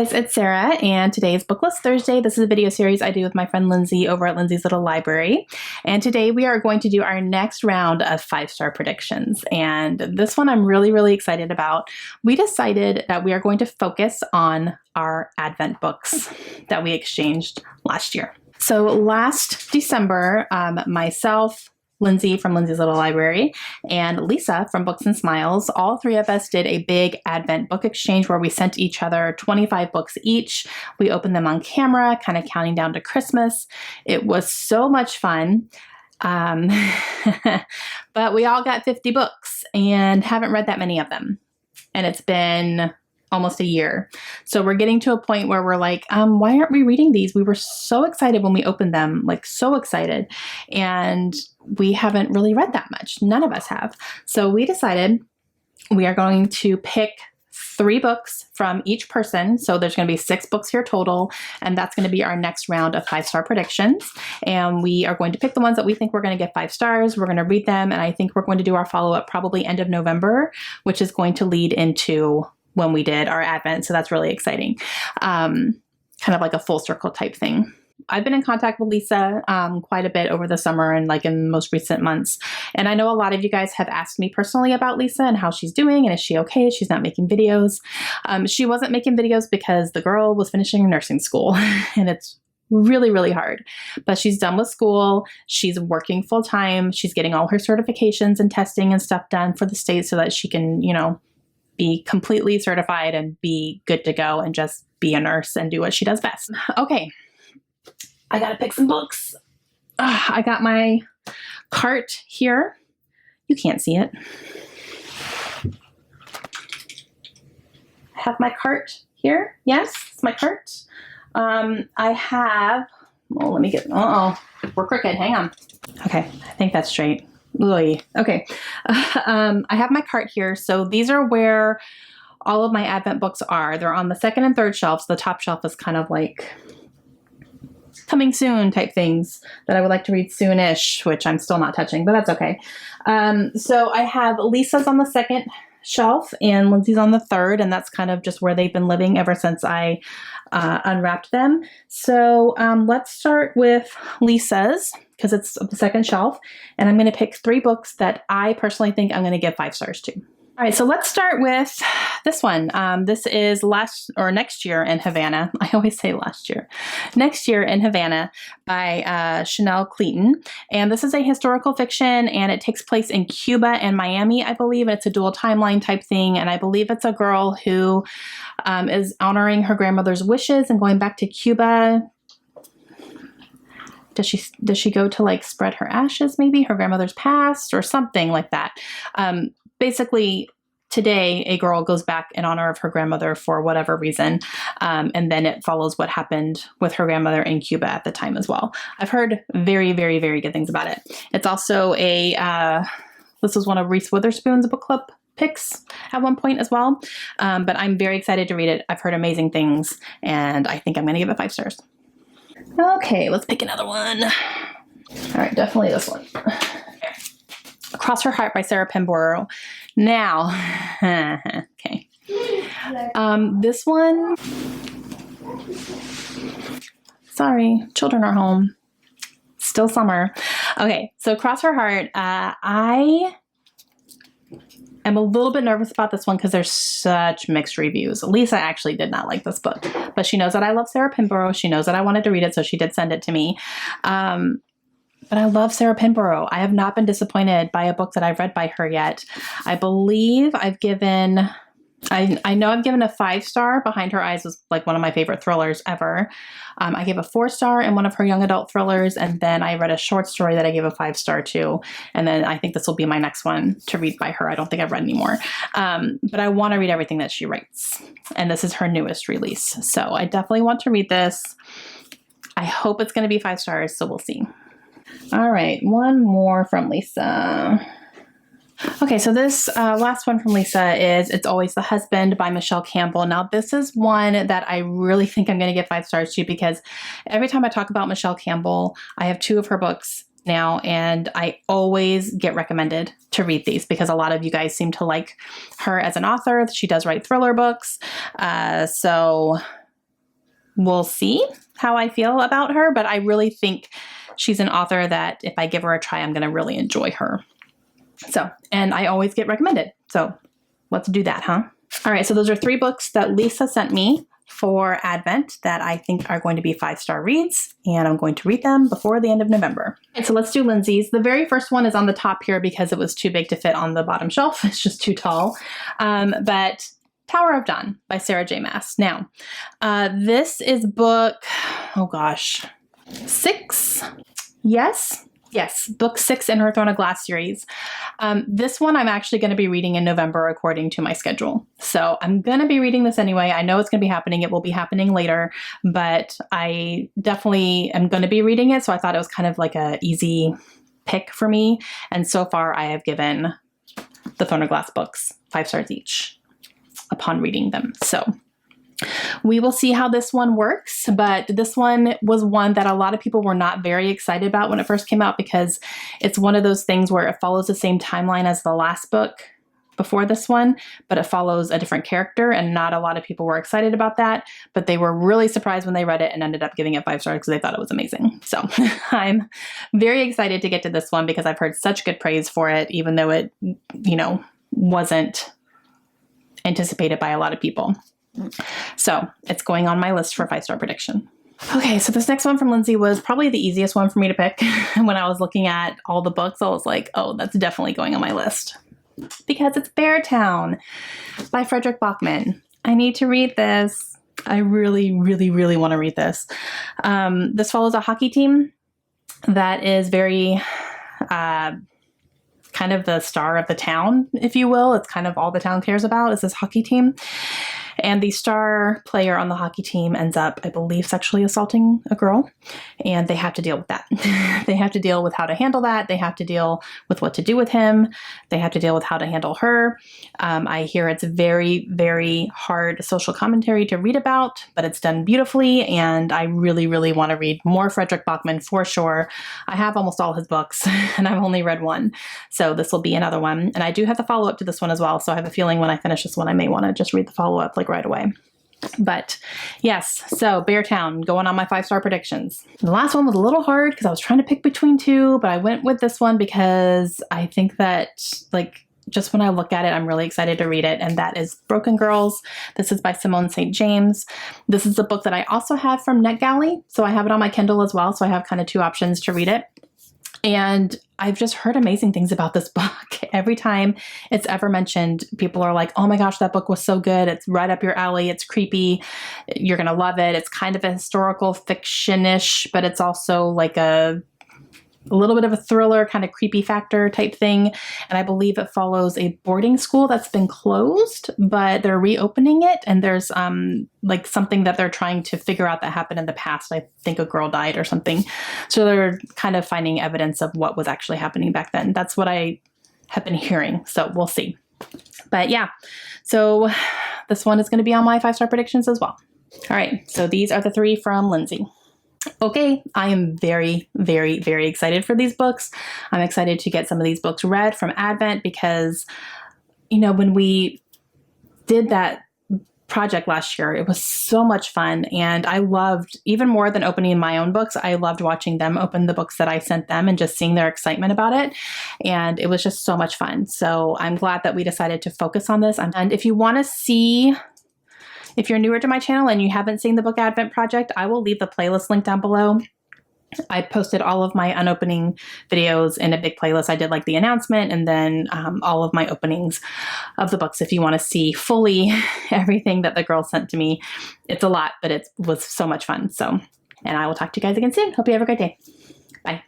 guys, it's Sarah, and today is Booklist Thursday. This is a video series I do with my friend Lindsay over at Lindsay's Little Library. And today we are going to do our next round of 5-star predictions. And this one I'm really excited about. We decided that we are going to focus on our Advent books that we exchanged last year. So last December, myself, Lindsay from Lindsay's Little Library, and Lisa from Books and Smiles, all three of us did a big Advent book exchange where we sent each other 25 books each. We opened them on camera, kind of counting down to Christmas. It was so much fun. But we all got 50 books and haven't read that many of them. And it's been almost a year. So we're getting to a point where we're like, why aren't we reading these? We were so excited when we opened them, like so excited. And we haven't really read that much. None of us have. So we decided we are going to pick 3 books from each person. So there's going to be 6 books here total. And that's going to be our next round of 5-star predictions. And we are going to pick the ones that we think we're going to get 5 stars. We're going to read them. And I think we're going to do our follow-up probably end of November, which is going to lead into when we did our Advent. So that's really exciting. Kind of like a full circle type thing. I've been in contact with Lisa quite a bit over the summer and like in the most recent months. And I know a lot of you guys have asked me personally about Lisa and how she's doing and is she okay? She's not making videos. She wasn't making videos because the girl was finishing nursing school and it's really hard. But she's done with school. She's working full time. She's getting all her certifications and testing and stuff done for the state so that she can, you know, be completely certified and be good to go and just be a nurse and do what she does best. Okay, I gotta pick some books. I got my cart here. You can't see it. I have my cart here. Yes, it's my cart. I have, oh, let me get, we're crooked, hang on. Okay, I think that's straight. Okay, I have my cart here. So these are where all of my Advent books are. They're on the 2nd and 3rd shelves. The top shelf is kind of like coming soon type things that I would like to read soonish, which I'm still not touching, but that's okay. So I have Lisa's on the 2nd shelf and Lindsay's on the 3rd, and that's kind of just where they've been living ever since I unwrapped them. So let's start with Lisa's because it's the 2nd shelf, and I'm going to pick 3 books that I personally think I'm going to give 5 stars to. All right, so let's start with this one. This is Next Year in Havana. I always say last year. Next Year in Havana by Chanel Clayton. And this is a historical fiction, and it takes place in Cuba and Miami, I believe. It's a dual timeline type thing, and I believe it's a girl who is honoring her grandmother's wishes and going back to Cuba. Does she go to like spread her ashes, maybe her grandmother's past or something like that? Basically, today, a girl goes back in honor of her grandmother for whatever reason, and then it follows what happened with her grandmother in Cuba at the time as well. I've heard very good things about it. It's also this was one of Reese Witherspoon's book club picks at one point as well, but I'm very excited to read it. I've heard amazing things, and I think I'm going to give it 5 stars. Okay, let's pick another one. All right, definitely this one. Cross Her Heart by Sarah Pinborough. Now, okay. This one, sorry, children are home. Still summer. Okay, so Cross Her Heart, I am a little bit nervous about this one because there's such mixed reviews. Lisa actually did not like this book, but she knows that I love Sarah Pinborough. She knows that I wanted to read it, so she did send it to me. But I love Sarah Pinborough. I have not been disappointed by a book that I've read by her yet. I believe I've given, I know I've given a 5-star. Behind Her Eyes was like one of my favorite thrillers ever. I gave a 4-star in one of her young adult thrillers, and then I read a short story that I gave a 5-star to. And then I think this will be my next one to read by her. I don't think I've read any more. But I want to read everything that she writes. And this is her newest release. So I definitely want to read this. I hope it's going to be 5 stars, so we'll see. All right, one more from Lisa. Okay, so this last one from Lisa is It's Always the Husband by Michelle Campbell. Now, this is one that I really think I'm going to give 5 stars to because every time I talk about Michelle Campbell, I have 2 of her books now, and I always get recommended to read these because a lot of you guys seem to like her as an author. She does write thriller books. So we'll see how I feel about her, but I really think she's an author that if I give her a try, I'm going to really enjoy her. So, and I always get recommended. So let's do that, huh? All right, so those are 3 books that Lisa sent me for Advent that I think are going to be 5-star reads, and I'm going to read them before the end of November. And so let's do Lindsay's. The very first one is on the top here because it was too big to fit on the bottom shelf. It's just too tall. But Tower of Dawn by Sarah J. Maas. Now, this is book, oh gosh, 6? Yes, book 6 in her Throne of Glass series. This one I'm actually going to be reading in November according to my schedule. So I'm going to be reading this anyway. I know it's going to be happening. It will be happening later, but I definitely am going to be reading it. So I thought it was kind of like a easy pick for me. And so far I have given the Throne of Glass books 5 stars each upon reading them. So we will see how this one works, but this one was one that a lot of people were not very excited about when it first came out because it's one of those things where it follows the same timeline as the last book before this one, but it follows a different character, and not a lot of people were excited about that, but they were really surprised when they read it and ended up giving it 5 stars because they thought it was amazing. So I'm very excited to get to this one because I've heard such good praise for it, even though it, you know, wasn't anticipated by a lot of people. So it's going on my list for 5-star prediction. Okay, so this next one from Lindsay was probably the easiest one for me to pick. When I was looking at all the books, I was like, oh, that's definitely going on my list. Because it's Beartown by Frederick Bachman. I need to read this. I really, really, really want to read this. This follows a hockey team that is very kind of the star of the town, if you will. It's kind of all the town cares about is this hockey team. And the star player on the hockey team ends up, I believe, sexually assaulting a girl. And they have to deal with that. They have to deal with how to handle that. They have to deal with what to do with him. They have to deal with how to handle her. I hear it's very, very hard social commentary to read about, but it's done beautifully. And I really, really want to read more Frederick Bachman for sure. I have almost all his books and I've only read one. So this will be another one. And I do have the follow-up to this one as well. So I have a feeling when I finish this one, I may want to just read the follow-up like right away. But yes, so Beartown, going on my 5-star predictions. The last one was a little hard because I was trying to pick between 2, but I went with this one because I think that, like, just when I look at it, I'm really excited to read it, and that is Broken Girls. This is by Simone St. James. This is a book that I also have from NetGalley, so I have it on my Kindle as well, so I have kind of 2 options to read it. And I've just heard amazing things about this book. Every time it's ever mentioned, people are like, oh my gosh, that book was so good. It's right up your alley. It's creepy. You're going to love it. It's kind of a historical fiction-ish, but it's also like a little bit of a thriller, kind of creepy factor type thing. And I believe it follows a boarding school that's been closed, but they're reopening it. And there's like something that they're trying to figure out that happened in the past. I think a girl died or something. So they're kind of finding evidence of what was actually happening back then. That's what I have been hearing. So we'll see. But yeah, so this one is going to be on my 5-star predictions as well. All right. So these are the 3 from Lindsay. Okay, I am very, very, very excited for these books. I'm excited to get some of these books read from Advent because, you know, when we did that project last year, it was so much fun. And I loved, even more than opening my own books, I loved watching them open the books that I sent them and just seeing their excitement about it. And it was just so much fun. So I'm glad that we decided to focus on this. And if you want to see, if you're newer to my channel and you haven't seen the Book Advent Project, I will leave the playlist link down below. I posted all of my unopening videos in a big playlist. I did like the announcement and then all of my openings of the books if you want to see fully everything that the girls sent to me. It's a lot, but it was so much fun. So, and I will talk to you guys again soon. Hope you have a great day. Bye.